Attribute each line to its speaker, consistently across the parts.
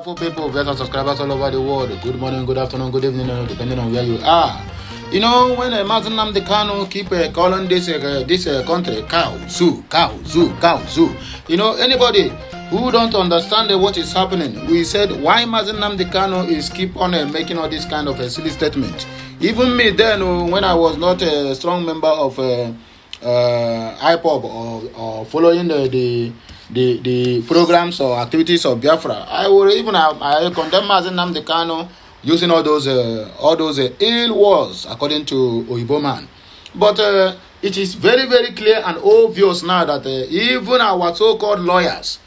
Speaker 1: Wonderful people, viewers and subscribers all over the world. Good morning, good afternoon, good evening, depending on where you are. You know, when Mazen Nnamdi Kanu keep calling this country cow, zoo, cow, zoo, cow, zoo. You know, anybody who don't understand what is happening, we said why Mazen Nnamdi Kanu is keep on making all this kind of a silly statement. Even me then, when I was not a strong member of IPOB or following the programs or activities of Biafra, I condemn Mazen Nnamdi Kanu using all those ill words according to Oyibo man. But it is very, very clear and obvious now that even our so-called lawyers,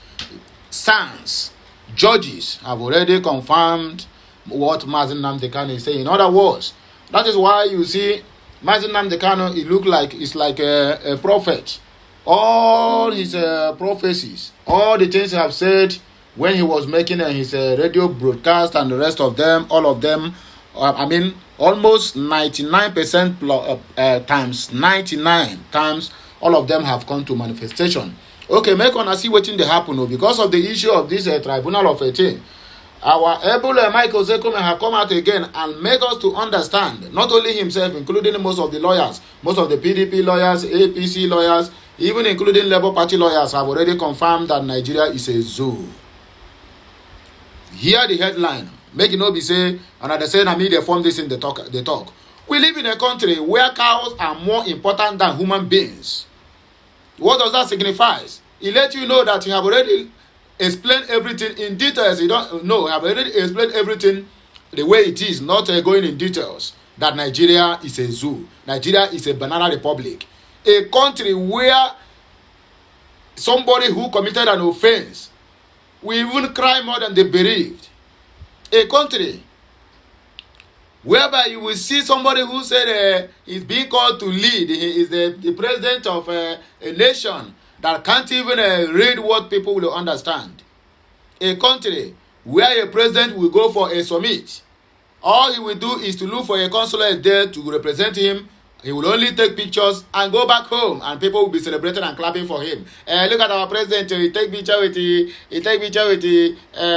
Speaker 1: sons, judges have already confirmed what Mazen Nnamdi Kanu is saying. In other words, that is why you see Mazen Nnamdi Kanu, it look like it's like a prophet. All his prophecies, all the things he have said when he was making his radio broadcast and the rest of them, all of them, almost 99% times 99 times, all of them have come to manifestation. Okay, make una see wetin dey happen because of the issue of this tribunal of 18. Our able Michael Zekome have come out again and made us to understand, not only himself, including most of the lawyers, most of the PDP lawyers, APC lawyers, even including Labour Party lawyers have already confirmed that Nigeria is a zoo. Hear the headline. Make it not be say, and they say, I mean, they form this in the talk. We live in a country where cows are more important than human beings. What does that signify? It lets you know that you have already explained everything in details. You don't know. I have already explained everything the way it is, not going in details. That Nigeria is a zoo. Nigeria is a banana republic. A country where somebody who committed an offense will even cry more than the bereaved. A country whereby you will see somebody who said is being called to lead. He is the president of a nation that can't even read what people will understand. A country where a president will go for a summit. All he will do is to look for a consulate there to represent him. He will only take pictures and go back home, and people will be celebrating and clapping for him. Look at our president. He take picture with the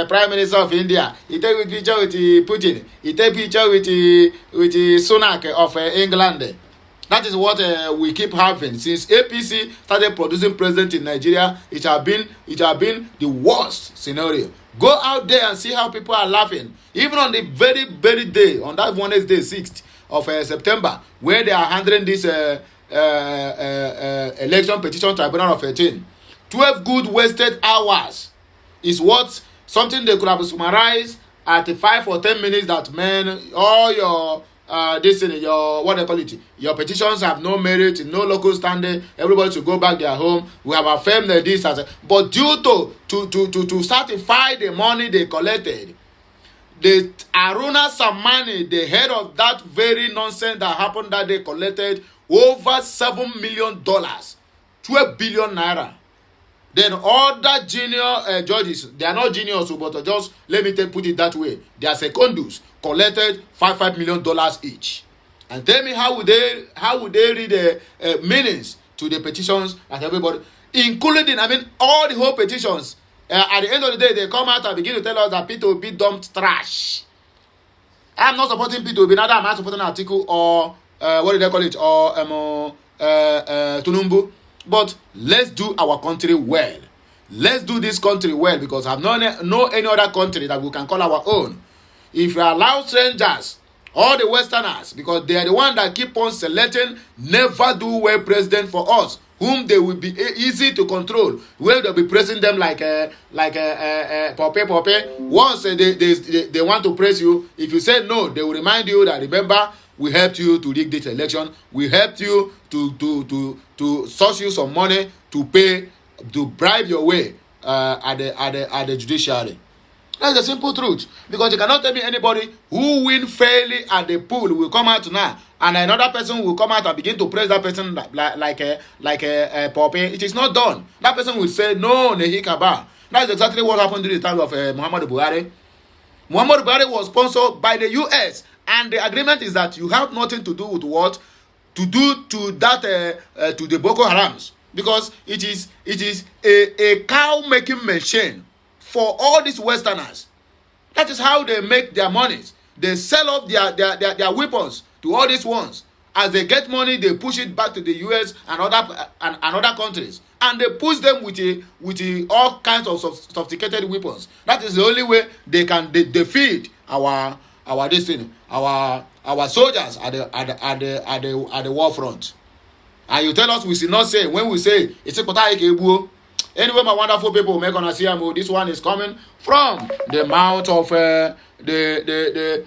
Speaker 1: Prime Minister of India. He take picture with Putin. He take picture with the Sunak of England. That is what we keep having since APC started producing president in Nigeria. It have been the worst scenario. Go out there and see how people are laughing. Even on the very, very day, on that Wednesday, 6th of September, where they are handling this election petition tribunal of 18. 12 good wasted hours is what something they could have summarized at 5 or 10 minutes. That man, all your your petitions have no merit, no local standing. Everybody should go back their home. We have affirmed this as but due to certify the money they collected, the Aruna Samani, the head of that very nonsense that happened that they collected over $7 million, 12 billion naira. Then other junior judges, they are not juniors, but just let me put it that way. They are secondus, collected $5 million each. And tell me how would they read the meanings to the petitions that everybody, including all the whole petitions. At the end of the day, they come out and begin to tell us that P2B dumped trash. I'm not supporting P2B, neither am I supporting Atiku or what do they call it, or Tunumbu. But let's do our country well. Let's do this country well, because I've no any other country that we can call our own. If you allow strangers, all the Westerners, because they are the ones that keep on selecting never do well president for us, whom they will be easy to control, where they'll be praising them like Pope. Once they want to praise you, if you say no, they will remind you that, remember, we helped you to rig this election. We helped you to source you some money to pay, to bribe your way at the judiciary. That's the simple truth. Because you cannot tell me anybody who win fairly at the pool will come out now, and another person will come out and begin to praise that person like a Pope. It is not done. That person will say no, Nehi Kaba. That's exactly what happened during the time of Muhammadu Buhari. Muhammadu Buhari was sponsored by the US. And the agreement is that you have nothing to do with what to do to that to the Boko Harams, because it is a cow making machine for all these Westerners. That is how they make their monies. They sell off their weapons to all these ones. As they get money, they push it back to the US and other countries, and they push them with all kinds of sophisticated weapons. That is the only way they can defeat our soldiers at the war front. And you tell us we should not say, when we say it's a kota ekebu. Anyway, my wonderful people, make on see this one is coming from the mouth of the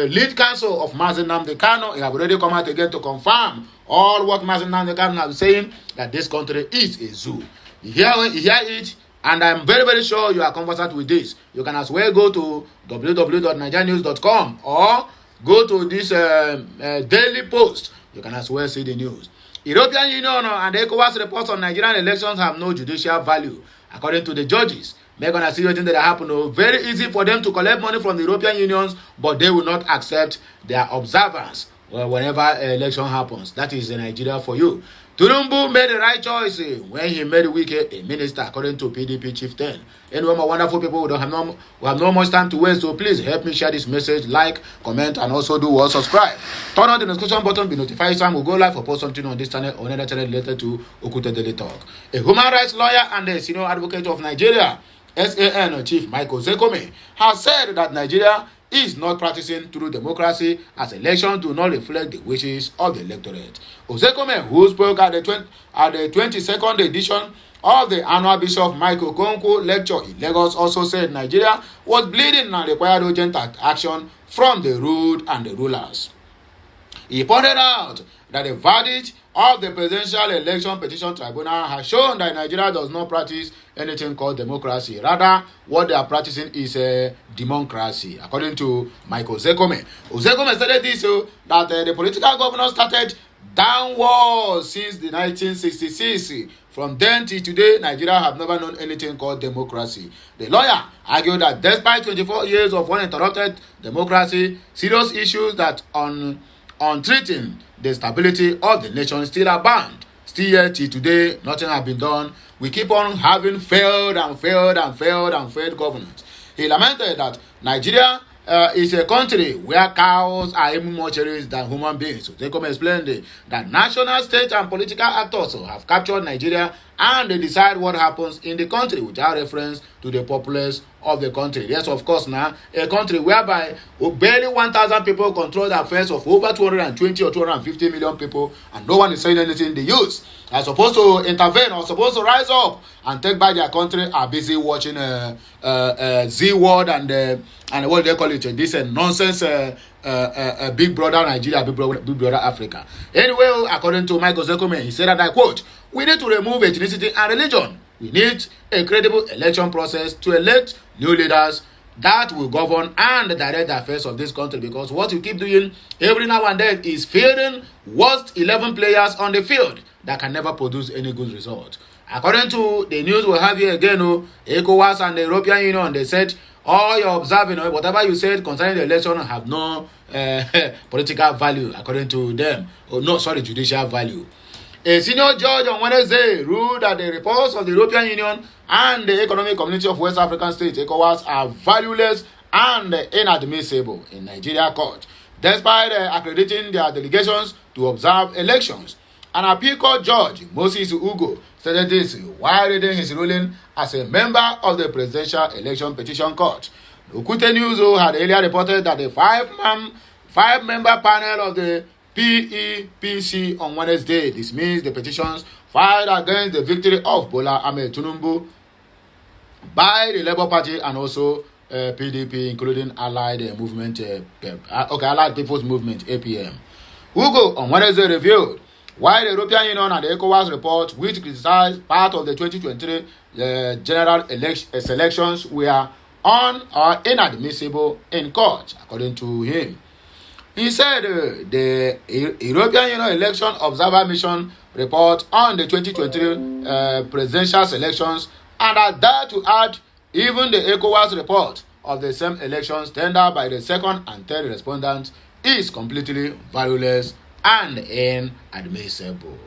Speaker 1: lead counsel of Mazi Nnamdi Kanu. He have already come out again to confirm all what Mazi Nnamdi Kanu has saying, that this country is a zoo. You hear it, and I'm very, very sure you are conversant with this. You can as well go to www.nigerianews.com or go to this Daily Post. You can as well see the news. European Union and the ECOWAS reports on Nigerian elections have no judicial value, according to the judges. They're going to see what that happen. Very easy for them to collect money from the European Unions, but they will not accept their observance whenever election happens. That is Nigeria for you. Tinubu made the right choice when he made Wike a minister, according to PDP chieftain. Anyway, my wonderful people, we have no much time to waste, so please help me share this message, like, comment, and also do what, subscribe. Turn on the notification button, be notified each time we go live or post something on this channel or another channel related to Okute Daily Talk. A human rights lawyer and a senior advocate of Nigeria, SAN Chief Michael Zekome, has said that Nigeria is not practicing true democracy, as elections do not reflect the wishes of the electorate. Ozekome, who spoke at the 22nd edition of the annual Bishop Michael Okonkwo lecture in Lagos, also said Nigeria was bleeding and required urgent action from the ruled and the rulers. He pointed out that the verdict of the Presidential Election Petition Tribunal has shown that Nigeria does not practice anything called democracy. Rather, what they are practicing is a democracy, according to Michael Zekome. Zekome stated this, that the political governance started downward since the 1966. From then till today, Nigeria have never known anything called democracy. The lawyer argued that despite 24 years of uninterrupted democracy, serious issues that on treating the stability of the nation still abound. Still yet till today, nothing has been done. We keep on having failed governance. He lamented that Nigeria is a country where cows are even more cherished than human beings. So they come explain that national, state, and political actors have captured Nigeria, and they decide what happens in the country without reference to the populace of the country. Yes, of course, now a country whereby barely 1,000 people control the affairs of over 220 or 250 million people, and no one is saying anything. The youth are supposed to intervene or supposed to rise up and take back their country, are busy watching Z World and what they call it, this nonsense Big Brother Nigeria, Big Brother Africa. Anyway, according to Michael Zekome, he said, and I quote, "We need to remove ethnicity and religion. We need a credible election process to elect new leaders that will govern and direct the affairs of this country, because what you keep doing every now and then is fielding worst 11 players on the field that can never produce any good result." According to the news we have here again, ECOWAS and the European Union, they said all you're observing, whatever you said concerning the election have no political value, according to them. Judicial value. A senior judge on Wednesday ruled that the reports of the European Union and the Economic Community of West African States, ECOWAS, are valueless and inadmissible in Nigeria court, despite accrediting their delegations to observe elections. An appeal court judge, Moses Ugo, stated this while reading his ruling as a member of the Presidential Election Petition Court. Okute News had earlier reported that the five-member panel of the PEPC on Wednesday dismissed the petitions filed against the victory of Bola Ahmed Tinubu by the Labour Party and also PDP, including Allied People's Movement (APM). Ugo on Wednesday revealed why the European Union and the ECOWAS report, which criticized part of the 2023 general elections, were on or inadmissible in court, according to him. He said the European Union Election Observer Mission report on the 2023 presidential elections, and are there to add even the ECOWAS report of the same elections tendered by the second and third respondents, is completely valueless and inadmissible.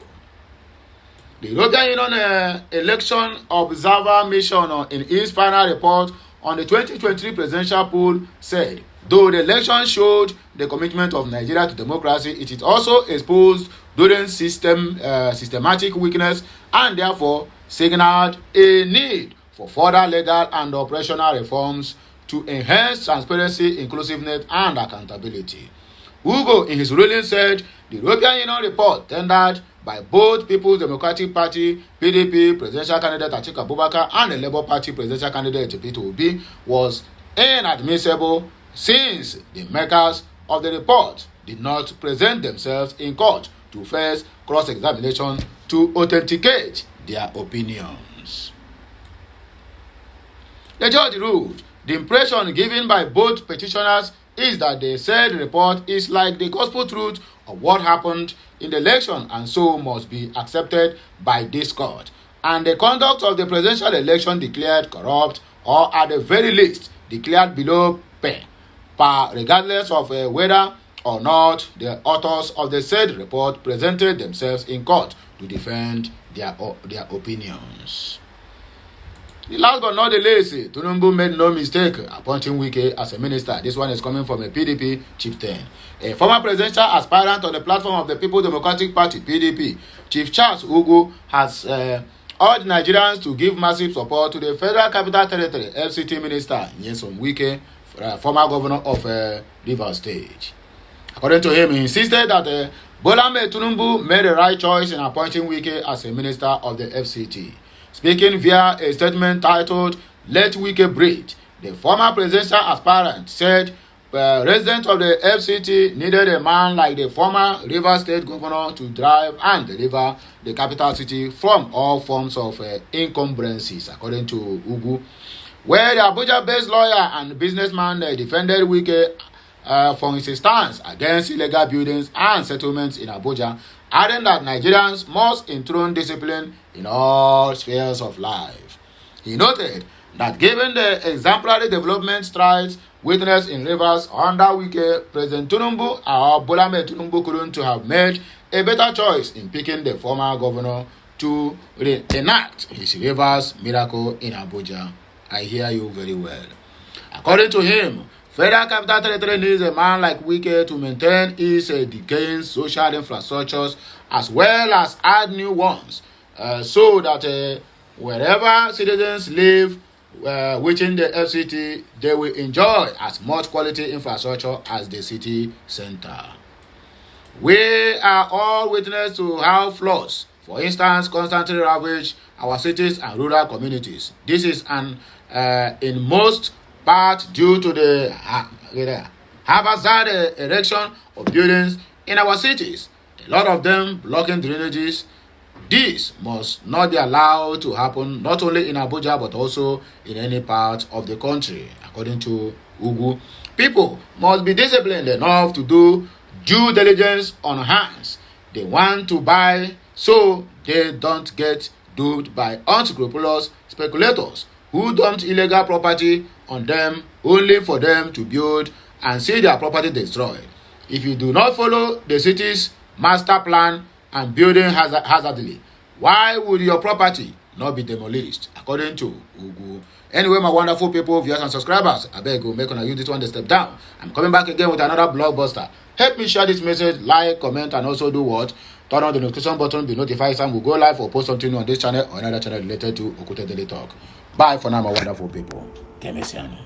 Speaker 1: The European Union Election Observer Mission in its final report on the 2023 presidential poll said, though the election showed the commitment of Nigeria to democracy, it is also exposed during systematic weakness and therefore signaled a need for further legal and operational reforms to enhance transparency, inclusiveness, and accountability. Ugo, in his ruling, said the European Union report tendered by both People's Democratic Party (PDP) presidential candidate Atiku Abubakar and the Labour Party presidential candidate Peter Obi was inadmissible since the makers of the report did not present themselves in court to face cross-examination to authenticate their opinions. The judge ruled the impression given by both petitioners is that the said report is like the gospel truth of what happened in the election and so must be accepted by this court, and the conduct of the presidential election declared corrupt or at the very least declared below par regardless of whether or not the authors of the said report presented themselves in court to defend their opinions. The last but not the least, Tinubu made no mistake appointing Wike as a minister. This one is coming from a PDP chieftain. A former presidential aspirant on the platform of the People's Democratic Party, PDP, Chief Charles Ugu, has urged Nigerians to give massive support to the Federal Capital Territory FCT minister, Nyesom Wike, former governor of Rivers State. According to him, he insisted that Bola Ahmed Tinubu made the right choice in appointing Wike as a minister of the FCT. Speaking via a statement titled, "Let Wike Breathe," the former presidential aspirant said residents of the FCT needed a man like the former Rivers State governor to drive and deliver the capital city from all forms of encumbrances, according to Ugu. Where the Abuja-based lawyer and businessman defended Wike from his stance against illegal buildings and settlements in Abuja, adding that Nigerians must enthrone discipline in all spheres of life. He noted that given the exemplary development strides witnessed in Rivers under Wike, President Tinubu or Bola Ahmed Tinubu couldn't have made a better choice in picking the former governor to enact his Rivers miracle in Abuja. I hear you very well. According to him, Federal Capital Territory needs a man like Wike to maintain its decaying social infrastructures as well as add new ones, so that wherever citizens live within the FCT, they will enjoy as much quality infrastructure as the city center. We are all witness to how floods, for instance, constantly ravage our cities and rural communities. This is in most part due to the haphazard erection of buildings in our cities, a lot of them blocking drainages. This must not be allowed to happen not only in Abuja but also in any part of the country, according to Ugu. People must be disciplined enough to do due diligence on hands they want to buy so they don't get duped by unscrupulous speculators who dumped illegal property on them only for them to build and see their property destroyed. If you do not follow the city's master plan and building hazardly, why would your property not be demolished? According to Ugu. Anyway, my wonderful people, viewers and subscribers, I beg you, make use this one to step down. I'm coming back again with another blockbuster. Help me share this message, like, comment, and also do what? Turn on the notification button, be notified time we go live or post something on this channel or another channel related to Okute Daily Talk. Bye for now, my wonderful people. Kemesiani.